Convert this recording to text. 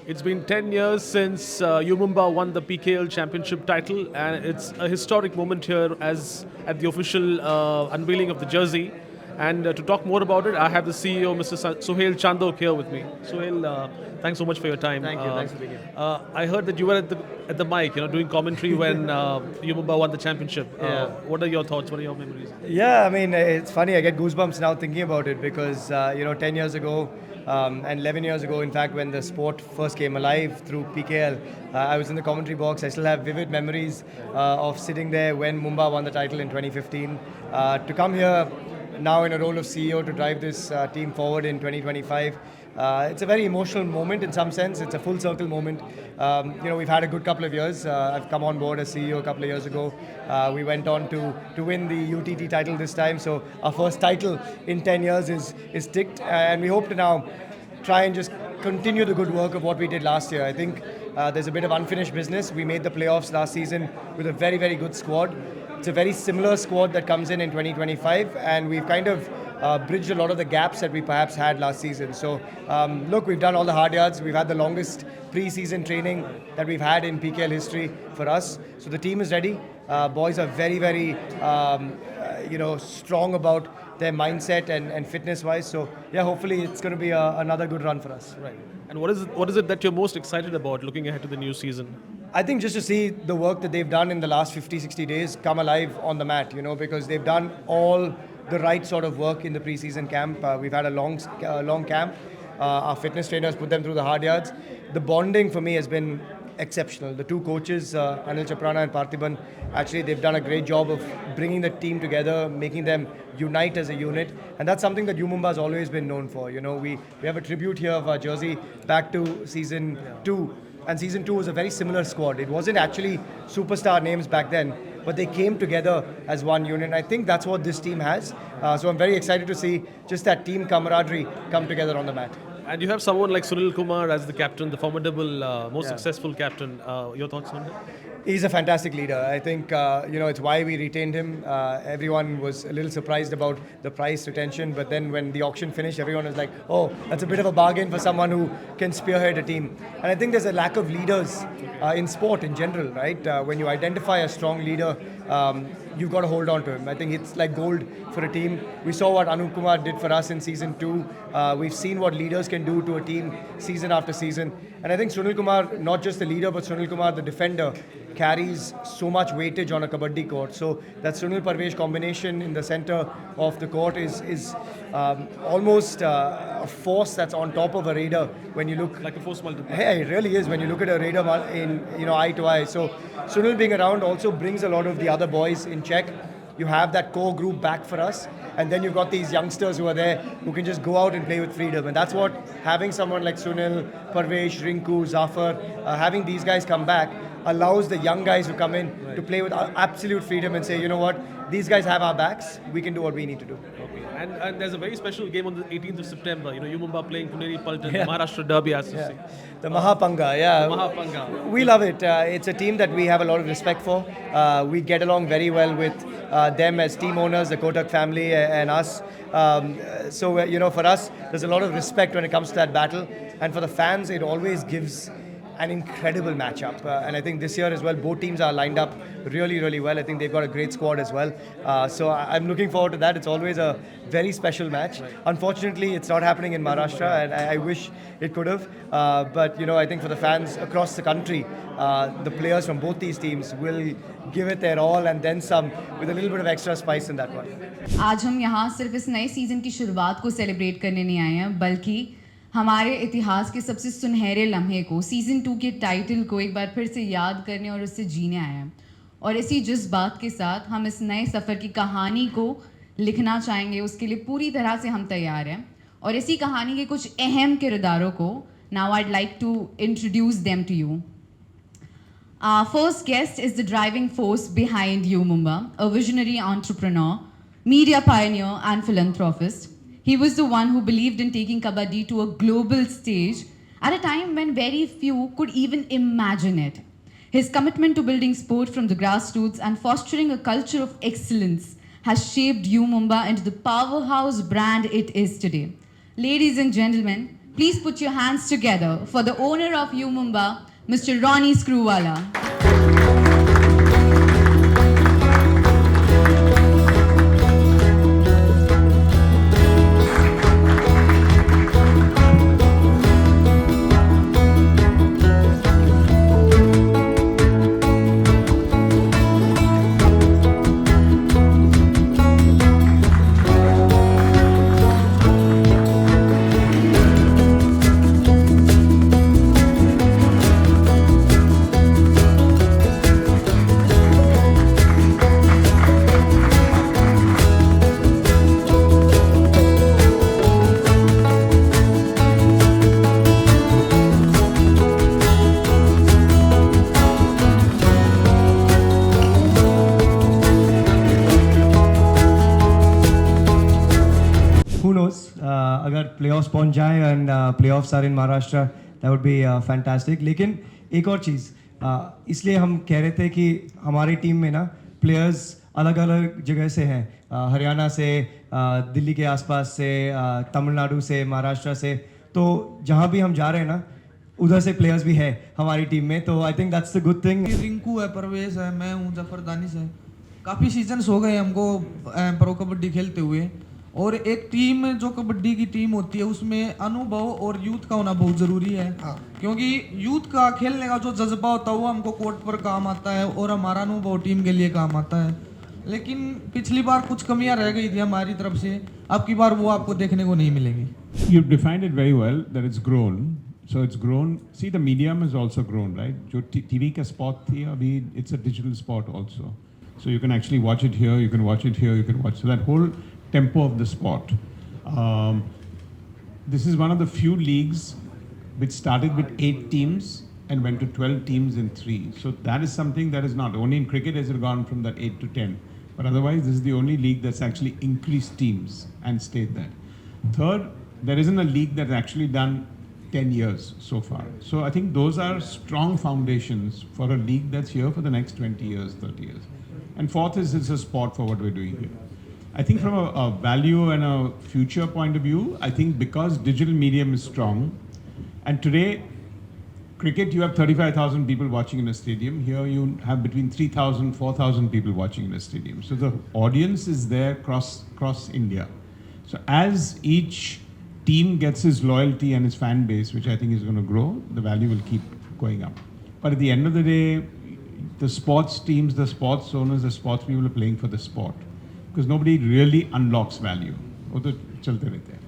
It's been 10 years since Mumba won the PKL championship title, and it's a historic moment here as at the official unveiling of the jersey. And to talk more about it, I have the CEO, Mr. Suhail Chandhok, here with me. Suhail, thanks so much for your time. Thank you. Thanks for being here. I heard that you were at the mic, doing commentary when Mumba won the championship. Yeah. What are your thoughts? What are your memories? Yeah, I mean, it's funny. I get goosebumps now thinking about it because, 10 years ago and 11 years ago, in fact, when the sport first came alive through PKL, I was in the commentary box. I still have vivid memories of sitting there when Mumba won the title in 2015. To come here now in a role of CEO to drive this team forward in 2025. It's a very emotional moment in some sense. It's a full circle moment. We've had a good couple of years. I've come on board as CEO a couple of years ago. We went on to win the UTT title this time. So our first title in 10 years is ticked. And we hope to now try and just continue the good work of what we did last year. I think there's a bit of unfinished business. We made the playoffs last season with a very, very good squad. It's a very similar squad that comes in 2025, and we've kind of bridged a lot of the gaps that we perhaps had last season. So, look, we've done all the hard yards. We've had the longest pre-season training that we've had in PKL history for us. So the team is ready. Boys are very, very, strong about their mindset and fitness-wise. So, yeah, hopefully it's going to be another good run for us. Right. And what is it that you're most excited about looking ahead to the new season? I think just to see the work that they've done in the last 50, 60 days come alive on the mat, because they've done all the right sort of work in the preseason camp. We've had a long camp. Our fitness trainers put them through the hard yards. The bonding for me has been exceptional. The two coaches, Anil Chaprana and Parthiban, actually they've done a great job of bringing the team together, making them unite as a unit, and that's something that Mumba has always been known for. We have a tribute here of our jersey back to season 2. And season 2 was a very similar squad. It wasn't actually superstar names back then, but they came together as one unit. And I think that's what this team has. So I'm very excited to see just that team camaraderie come together on the mat. And you have someone like Sunil Kumar as the captain, the formidable, most successful captain. Your thoughts on that? He's a fantastic leader. I think, it's why we retained him. Everyone was a little surprised about the price retention, but then when the auction finished, everyone was like, oh, that's a bit of a bargain for someone who can spearhead a team. And I think there's a lack of leaders in sport in general, right? When you identify a strong leader, you've got to hold on to him. I think it's like gold for a team. We saw what Anup Kumar did for us in season 2. We've seen what leaders can do to a team season after season. And I think Sunil Kumar, not just the leader, but Sunil Kumar, the defender, carries so much weightage on a kabaddi court. So that Sunil Parvesh combination in the center of the court is almost a force that's on top of a raider when you look. Like a force multiplier. Hey, it really is when you look at a raider in eye to eye. So Sunil being around also brings a lot of the other boys in check. You have that core group back for us, and then you've got these youngsters who are there who can just go out and play with freedom. And that's what having someone like Sunil, Parvesh, Rinku, Zafar, having these guys come back allows the young guys who come in to play with absolute freedom and say, you know what, these guys have our backs, we can do what we need to do. Okay. And there's a very special game on the 18th of September. Mumba playing Puneri Paltan, the Maharashtra Derby, as you say. The Mahapanga, yeah. The Mahapanga. We love it. It's a team that we have a lot of respect for. We get along very well with them as team owners, the Kotak family and us. So, for us, there's a lot of respect when it comes to that battle. And for the fans, it always gives an incredible matchup. And I think this year as well, both teams are lined up really, really well. I think they've got a great squad as well. So I'm looking forward to that. It's always a very special match. Right. Unfortunately, it's not happening in Maharashtra, and I wish it could have. But, I think for the fans across the country, the players from both these teams will give it their all and then some with a little bit of extra spice in that one. आज हम यहाँ सिर्फ इस नए season की शुरुआत को celebrate करने नहीं आए हैं, बल्कि हमारे इतिहास के सबसे सुनहरे लम्हे को, सीज़न 2 के टाइटल को एक बार फिर से याद करने और उससे जीने आए हैं. और इसी जज्बात के साथ हम इस नए सफ़र की कहानी को लिखना चाहेंगे. उसके लिए पूरी तरह से हम तैयार हैं. और इसी कहानी के कुछ अहम किरदारों को now I'd like to introduce them to you. Our first guest is the driving force behind Mumba, a visionary entrepreneur, media pioneer and philanthropist. He was the one who believed in taking kabaddi to a global stage at a time when very few could even imagine it. His commitment to building sport from the grassroots and fostering a culture of excellence has shaped Mumba into the powerhouse brand it is today. Ladies and gentlemen, Please put your hands together for the owner of Mumba, Mr. Ronnie Screwwala. Who knows? अगर playoffs पहुंच जाए and playoffs are in Maharashtra, that would be fantastic. लेकिन एक और चीज़, इसलिए हम कह रहे थे कि हमारी टीम में ना प्लेयर्स अलग अलग जगह से हैं, हरियाणा से, दिल्ली के आसपास से, तमिलनाडु से, महाराष्ट्र से, तो जहाँ भी हम जा रहे हैं ना उधर से प्लेयर्स भी है हमारी टीम में, तो I think that's the good thing. Rinku है, परवेश है, मैं हूँ जफरदानी से. काफ़ी सीजन्स हो गए हमको प्रो कबड्डी खेलते हुए, और एक टीम जो कबड्डी की टीम होती है उसमें अनुभव और यूथ का होना बहुत ज़रूरी है. क्योंकि यूथ का खेलने का जो जज्बा होता है वो हमको कोर्ट पर काम आता है और हमारा अनुभव टीम के लिए काम आता है. लेकिन पिछली बार कुछ कमियां रह गई थी हमारी तरफ से, अब की बार वो आपको देखने को नहीं मिलेंगी. You've defined it very well, that it's grown. So it's grown. See, the medium has also grown, right? जो TV का spot थी, अभी it's a digital spot also. So you can actually watch it here, you can watch it here, you can watch. So that whole tempo of the sport. This is one of the few leagues which started with 8 teams and went to 12 teams in 3. So that is something that is not only in cricket has it gone from that 8 to 10, but otherwise this is the only league that's actually increased teams and stayed there. Third, there isn't a league that's actually done 10 years so far. So I think those are strong foundations for a league that's here for the next 20 years, 30 years. And fourth is it's a sport for what we're doing here. I think from a value and a future point of view, I think because digital medium is strong, and today, cricket, you have 35,000 people watching in a stadium. Here you have between 3,000, 4,000 people watching in a stadium. So the audience is there across India. So as each team gets his loyalty and his fan base, which I think is going to grow, the value will keep going up. But at the end of the day, the sports teams, the sports owners, the sports people are playing for the sport. Because nobody really unlocks value. वो तो चलते रहते हैं.